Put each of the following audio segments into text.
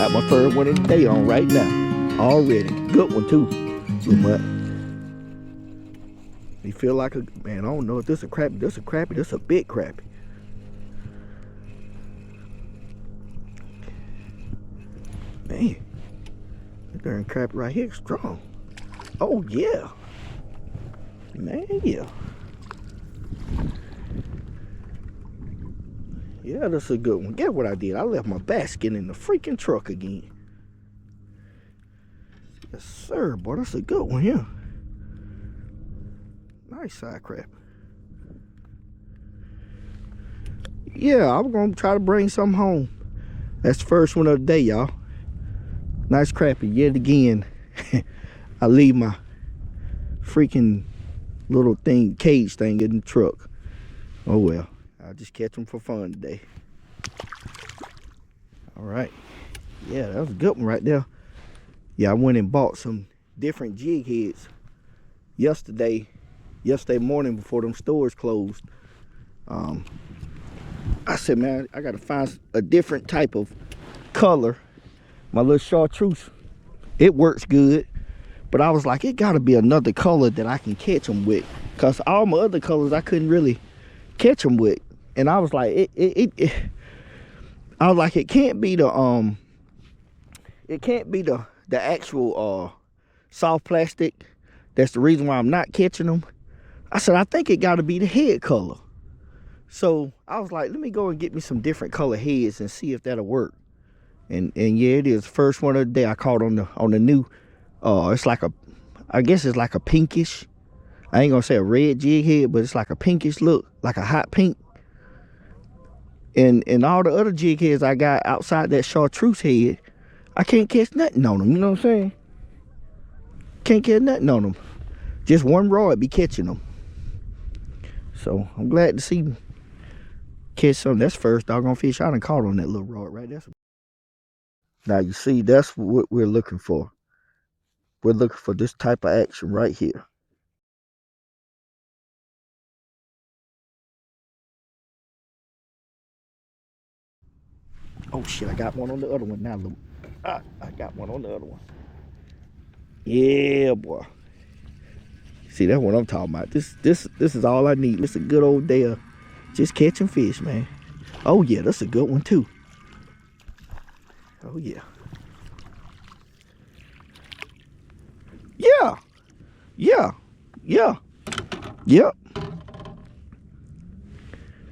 got my first one of the day on right now. Already. Good one too. But you feel like a man, I don't know if this is a crappie. This is a crappie, this is a big crappie. Man, that darn crappie right here is strong. Oh yeah. Man, yeah. Yeah, that's a good one. Guess what I did? I left my basket in the freaking truck again. Yes, sir, boy. That's a good one here. Nice side crab. Yeah, I'm going to try to bring some home. That's the first one of the day, y'all. Nice crappie. Yet again, I leave my freaking little thing, cage thing in the truck. Oh, well. I'll just catch them for fun today. All right. Yeah, that was a good one right there. Yeah, I went and bought some different jig heads yesterday morning before them stores closed. I said, man, I got to find a different type of color. My little chartreuse, it works good. But I was like, it got to be another color that I can catch them with. Because all my other colors, I couldn't really catch them with. And I was like, it can't be the actual soft plastic. That's the reason why I'm not catching them. I said, I think it got to be the head color. So I was like, let me go and get me some different color heads and see if that'll work. And yeah, it is. First one of the day I caught on the new. It's like I guess it's like a pinkish. I ain't gonna say a red jig head, but it's like a pinkish look, like a hot pink. And all the other jig heads I got outside that chartreuse head, I can't catch nothing on them. You know what I'm saying? Can't catch nothing on them. Just one rod be catching them. So I'm glad to see catch some. That's first doggone fish I done caught on that little rod right there. Now you see, that's what we're looking for. We're looking for this type of action right here. Oh shit, I got one on the other one now, Luke. I got one on the other one. Yeah, boy. See, that's what I'm talking about. This is all I need. It's a good old day of just catching fish, man. Oh yeah, that's a good one too. Oh yeah. Yeah. Yeah. Yeah. Yep.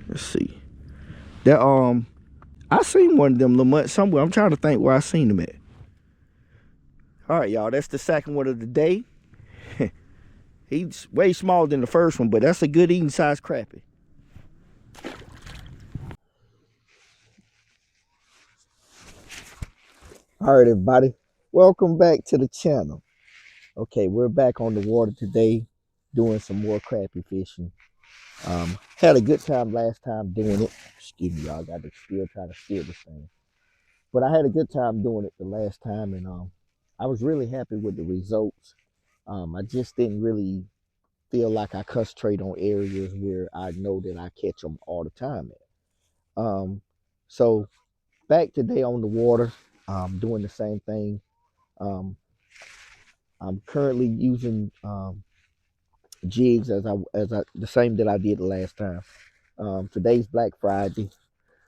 Let's see. That I seen one of them little mutts somewhere. I'm trying to think where I seen them at. All right, y'all. That's the second one of the day. He's way smaller than the first one, but that's a good eating size crappie. All right, everybody. Welcome back to the channel. Okay, we're back on the water today doing some more crappie fishing. Had a good time last time doing it. Excuse me, y'all. Got to still try to steer this thing. But I had a good time doing it the last time, and I was really happy with the results. I just didn't really feel like I concentrate on areas where I know that I catch them all the time at. So back today on the water, doing the same thing. I'm currently using jigs as I the same that I did the last time. Today's Black Friday,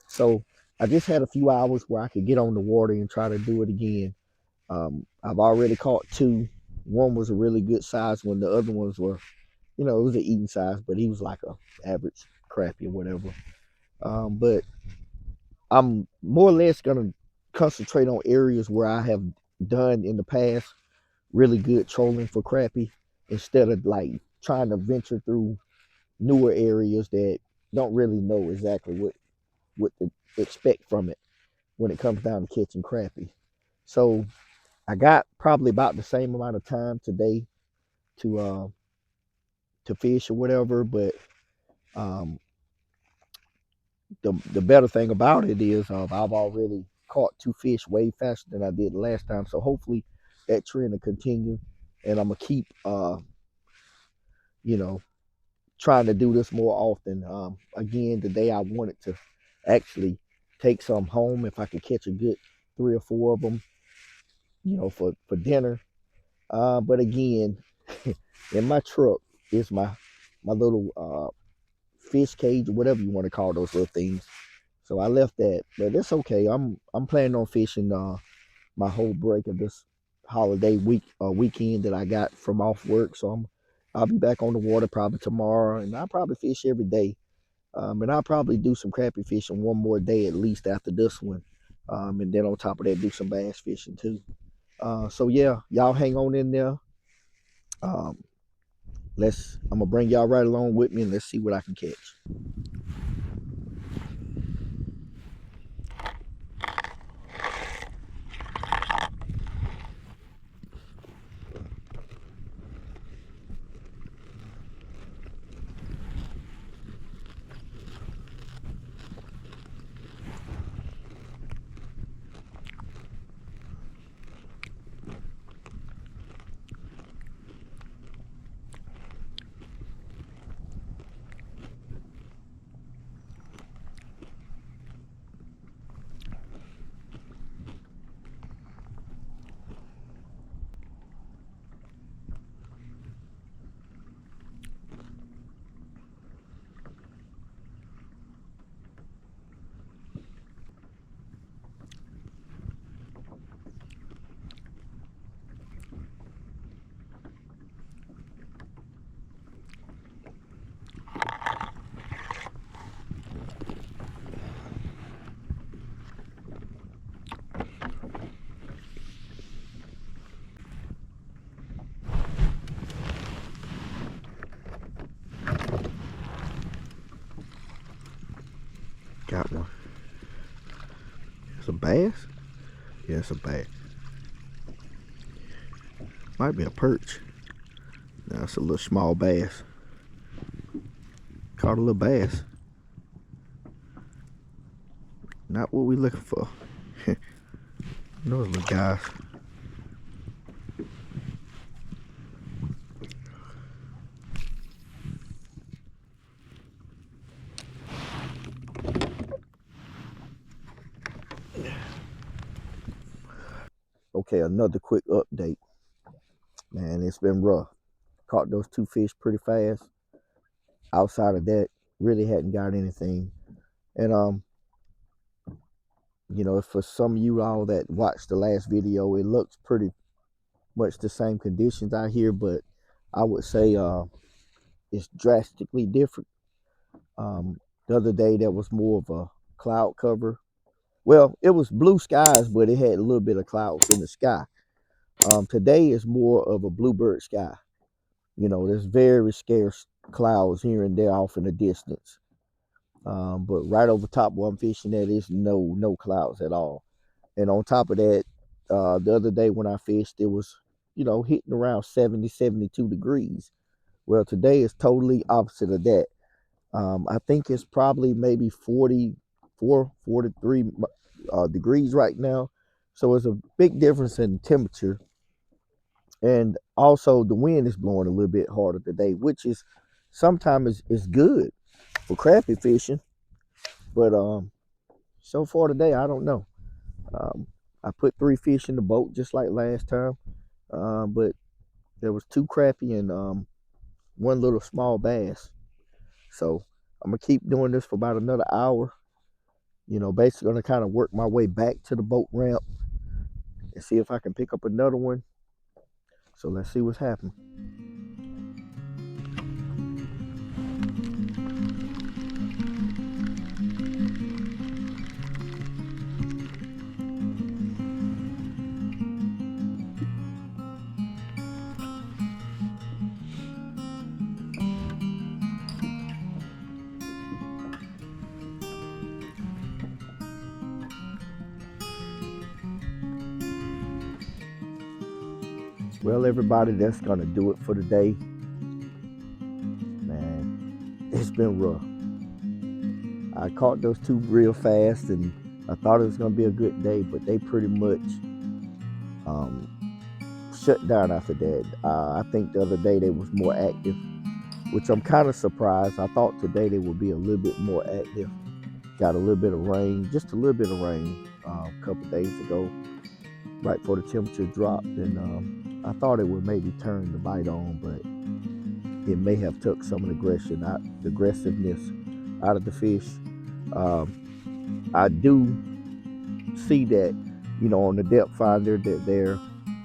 so I just had a few hours where I could get on the water and try to do it again. I've already caught two. One was a really good size one. The other ones were, it was an eating size, but he was like a average crappie or whatever. But I'm more or less gonna concentrate on areas where I have done in the past really good trolling for crappie instead of like trying to venture through newer areas that don't really know exactly what to expect from it when it comes down to catching crappie. So I got probably about the same amount of time today to fish or whatever, but um, the better thing about it is I've already caught two fish way faster than I did last time. So hopefully that trend will continue, and I'm gonna keep you know trying to do this more often. Again, today I wanted to actually take some home if I could catch a good 3 or 4 of them, for dinner. But again, in my truck is my little fish cage or whatever you want to call those little things. So I left that, but it's okay. I'm planning on fishing my whole break of this holiday weekend that I got from off work. So I'll be back on the water probably tomorrow, and I'll probably fish every day. And I'll probably do some crappie fishing one more day at least after this one. And then on top of that, do some bass fishing too. So yeah, y'all hang on in there. Um, I'm gonna bring y'all right along with me, and let's see what I can catch. Got one. It's a bass? Yeah, it's a bass. Might be a perch. No, it's a little small bass. Caught a little bass. Not what we looking for. Those little guys. Okay, another quick update. Man, it's been rough. Caught those 2 fish pretty fast. Outside of that, really hadn't got anything. And for some of you all that watched the last video, it looks pretty much the same conditions out here, but I would say it's drastically different. The other day there was more of a cloud cover. Well, it was blue skies, but it had a little bit of clouds in the sky. Today is more of a bluebird sky. There's very scarce clouds here and there off in the distance. But right over top where I'm fishing at is no clouds at all. And on top of that, the other day when I fished, it was, hitting around 70, 72 degrees. Well, today is totally opposite of that. I think it's probably maybe 44, 43 degrees right now. So it's a big difference in temperature. And also the wind is blowing a little bit harder today, which is sometimes is good for crappie fishing. But so far today, I don't know. I put 3 fish in the boat just like last time. But there was 2 crappie and 1 little small bass. So I'm gonna keep doing this for about another hour. Basically gonna kind of work my way back to the boat ramp and see if I can pick up another one. So let's see what's happening. Well, everybody, that's gonna do it for today. Man, it's been rough. I caught those 2 real fast, and I thought it was gonna be a good day, but they pretty much shut down after that. I think the other day they was more active, which I'm kind of surprised. I thought today they would be a little bit more active. Got a little bit of rain, just a little bit of rain. a couple days ago, right before the temperature dropped, and I thought it would maybe turn the bite on, but it may have took some of the aggressiveness out of the fish. I do see that, on the depth finder that they're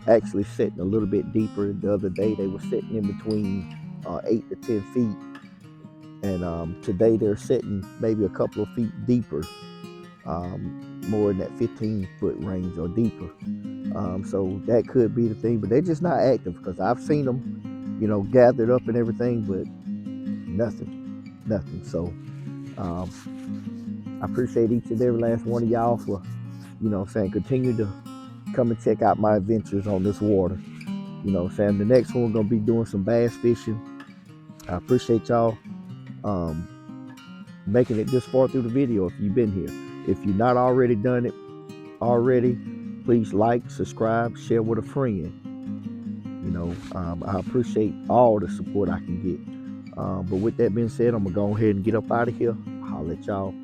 actually sitting a little bit deeper. The other day they were sitting in between 8 to 10 feet, and today they're sitting maybe a couple of feet deeper, more in that 15-foot range or deeper. So that could be the thing, but they're just not active because I've seen them, gathered up and everything, but nothing. So I appreciate each and every last one of y'all for, continue to come and check out my adventures on this water. The next one we're gonna be doing some bass fishing. I appreciate y'all making it this far through the video. If you've been here, if you're not already done it already, please like, subscribe, share with a friend. I appreciate all the support I can get. But with that being said, I'm gonna go ahead and get up out of here. I'll let y'all